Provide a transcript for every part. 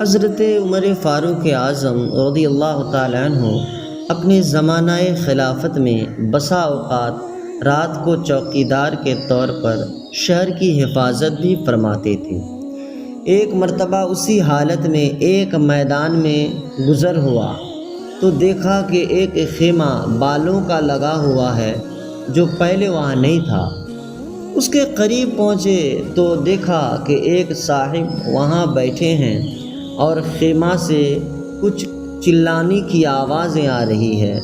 حضرت عمر فاروق اعظم رضی اللہ تعالیٰ عنہ اپنے زمانہ خلافت میں بسا اوقات رات کو چوکیدار کے طور پر شہر کی حفاظت بھی فرماتے تھے۔ ایک مرتبہ اسی حالت میں ایک میدان میں گزر ہوا تو دیکھا کہ ایک خیمہ بالوں کا لگا ہوا ہے جو پہلے وہاں نہیں تھا۔ اس کے قریب پہنچے تو دیکھا کہ ایک صاحب وہاں بیٹھے ہیں اور خیمہ سے کچھ چلانے کی آوازیں آ رہی ہے۔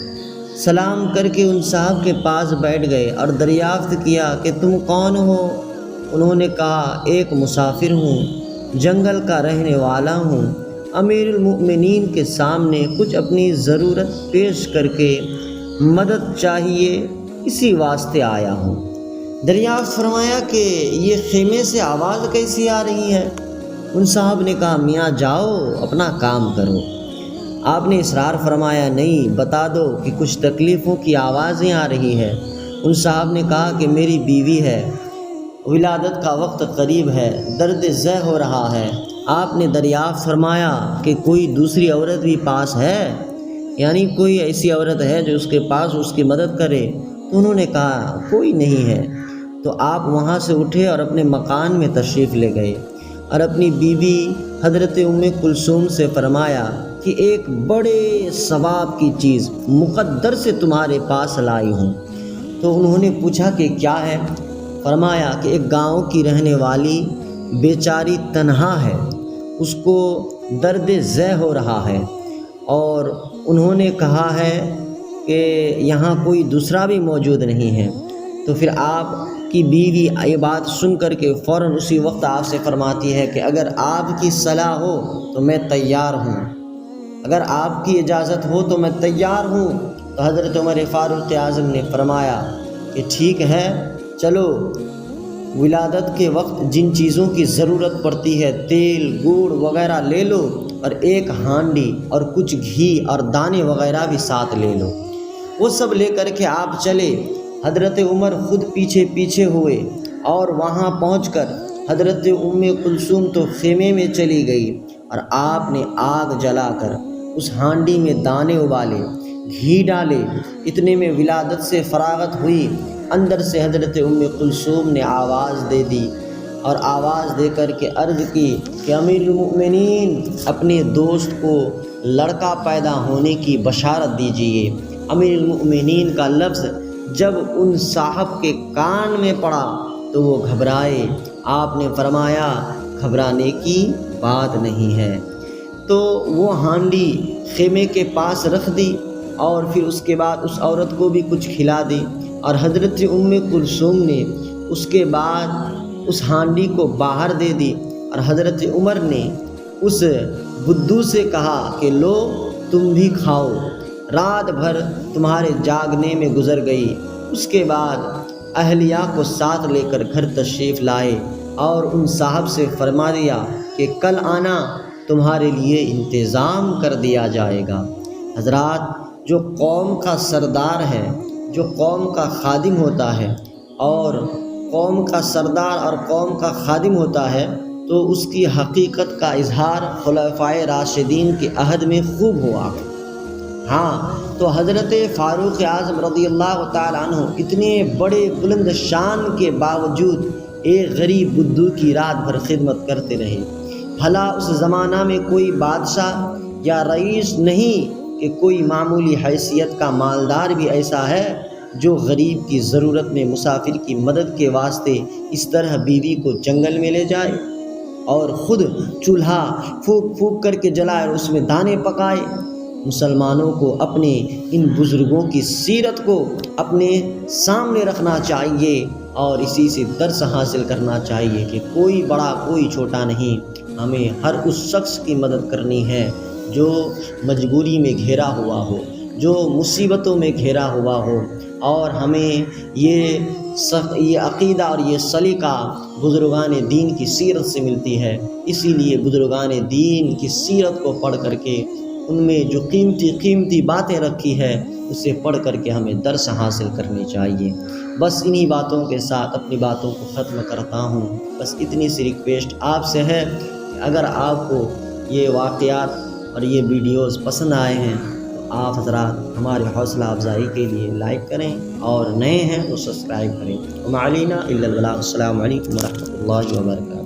سلام کر کے ان صاحب کے پاس بیٹھ گئے اور دریافت کیا کہ تم کون ہو؟ انہوں نے کہا ایک مسافر ہوں، جنگل کا رہنے والا ہوں، امیر المؤمنین کے سامنے کچھ اپنی ضرورت پیش کر کے مدد چاہیے، اسی واسطے آیا ہوں۔ دریافت فرمایا کہ یہ خیمے سے آواز کیسی آ رہی ہے؟ ان صاحب نے کہا میاں جاؤ اپنا کام کرو۔ آپ نے اصرار فرمایا نہیں، بتا دو کہ کچھ تکلیفوں کی آوازیں آ رہی ہے۔ ان صاحب نے کہا کہ میری بیوی ہے، ولادت کا وقت قریب ہے، درد ذہ ہو رہا ہے۔ آپ نے دریافت فرمایا کہ کوئی دوسری عورت بھی پاس ہے، یعنی کوئی ایسی عورت ہے جو اس کے پاس اس کی مدد کرے؟ تو انہوں نے کہا کوئی نہیں ہے۔ تو آپ وہاں سے اٹھے اور اپنے مکان میں تشریف لے گئے اور اپنی بیوی حضرت کلثوم سے فرمایا کہ ایک بڑے ثواب کی چیز مقدر سے تمہارے پاس لائی ہوں۔ تو انہوں نے پوچھا کہ کیا ہے؟ فرمایا کہ ایک گاؤں کی رہنے والی بیچاری تنہا ہے، اس کو درد ذہ ہو رہا ہے، اور انہوں نے کہا ہے کہ یہاں کوئی دوسرا بھی موجود نہیں ہے۔ تو پھر آپ کی بیوی یہ بات سن کر کے فوراً اسی وقت آپ سے فرماتی ہے کہ اگر آپ کی صلاح ہو تو میں تیار ہوں، اگر آپ کی اجازت ہو تو میں تیار ہوں۔ تو حضرت عمر فاروق اعظم نے فرمایا کہ ٹھیک ہے، چلو ولادت کے وقت جن چیزوں کی ضرورت پڑتی ہے تیل گڑ وغیرہ لے لو، اور ایک ہانڈی اور کچھ گھی اور دانے وغیرہ بھی ساتھ لے لو۔ وہ سب لے کر کے آپ چلے۔ حضرت عمر خود پیچھے پیچھے ہوئے اور وہاں پہنچ کر حضرت کلثوم تو خیمے میں چلی گئی، اور آپ نے آگ جلا کر اس ہانڈی میں دانے ابالے، گھی ڈالے۔ اتنے میں ولادت سے فراغت ہوئی، اندر سے حضرت کلثوم نے آواز دے دی اور آواز دے کر کے عرض کی کہ امیر المؤمنین اپنے دوست کو لڑکا پیدا ہونے کی بشارت دیجیے۔ امیر المؤمنین کا لفظ جب ان صاحب کے کان میں پڑا تو وہ گھبرائے۔ آپ نے فرمایا گھبرانے کی بات نہیں ہے۔ تو وہ ہانڈی خیمے کے پاس رکھ دی اور پھر اس کے بعد اس عورت کو بھی کچھ کھلا دی، اور حضرت کلثوم نے اس کے بعد اس ہانڈی کو باہر دے دی، اور حضرت عمر نے اس بدو سے کہا کہ لو تم بھی کھاؤ۔ رات بھر تمہارے جاگنے میں گزر گئی۔ اس کے بعد اہلیہ کو ساتھ لے کر گھر تشریف لائے اور ان صاحب سے فرما دیا کہ کل آنا، تمہارے لیے انتظام کر دیا جائے گا۔ حضرات، جو قوم کا سردار ہے، جو قوم کا خادم ہوتا ہے، اور قوم کا سردار اور قوم کا خادم ہوتا ہے، تو اس کی حقیقت کا اظہار خلفائے راشدین کے عہد میں خوب ہوا۔ ہاں، تو حضرت فاروق اعظم رضی اللہ تعالیٰ عنہ اتنے بڑے بلند شان کے باوجود ایک غریب بدو کی رات بھر خدمت کرتے رہے۔ بھلا اس زمانہ میں کوئی بادشاہ یا رئیس نہیں کہ کوئی معمولی حیثیت کا مالدار بھی ایسا ہے جو غریب کی ضرورت میں مسافر کی مدد کے واسطے اس طرح بیوی کو جنگل میں لے جائے اور خود چولہا پھونک پھونک کر کے جلائے اور اس میں دانے پکائے۔ مسلمانوں کو اپنے ان بزرگوں کی سیرت کو اپنے سامنے رکھنا چاہیے اور اسی سے درس حاصل کرنا چاہیے کہ کوئی بڑا کوئی چھوٹا نہیں، ہمیں ہر اس شخص کی مدد کرنی ہے جو مجبوری میں گھیرا ہوا ہو، جو مصیبتوں میں گھیرا ہوا ہو، اور ہمیں یہ عقیدہ اور یہ سلیقہ بزرگان دین کی سیرت سے ملتی ہے۔ اسی لیے بزرگان دین کی سیرت کو پڑھ کر کے ان میں جو قیمتی باتیں رکھی ہے اسے پڑھ کر کے ہمیں درس حاصل کرنی چاہیے۔ بس انہی باتوں کے ساتھ اپنی باتوں کو ختم کرتا ہوں۔ بس اتنی سی ریکویسٹ آپ سے ہے کہ اگر آپ کو یہ واقعات اور یہ ویڈیوز پسند آئے ہیں تو آپ حضرات ہماری حوصلہ افزائی کے لیے لائک کریں اور نئے ہیں تو سبسکرائب کریں۔ وما علینا الا البلاغ۔ السلام علیکم ورحمۃ اللہ وبرکاتہ۔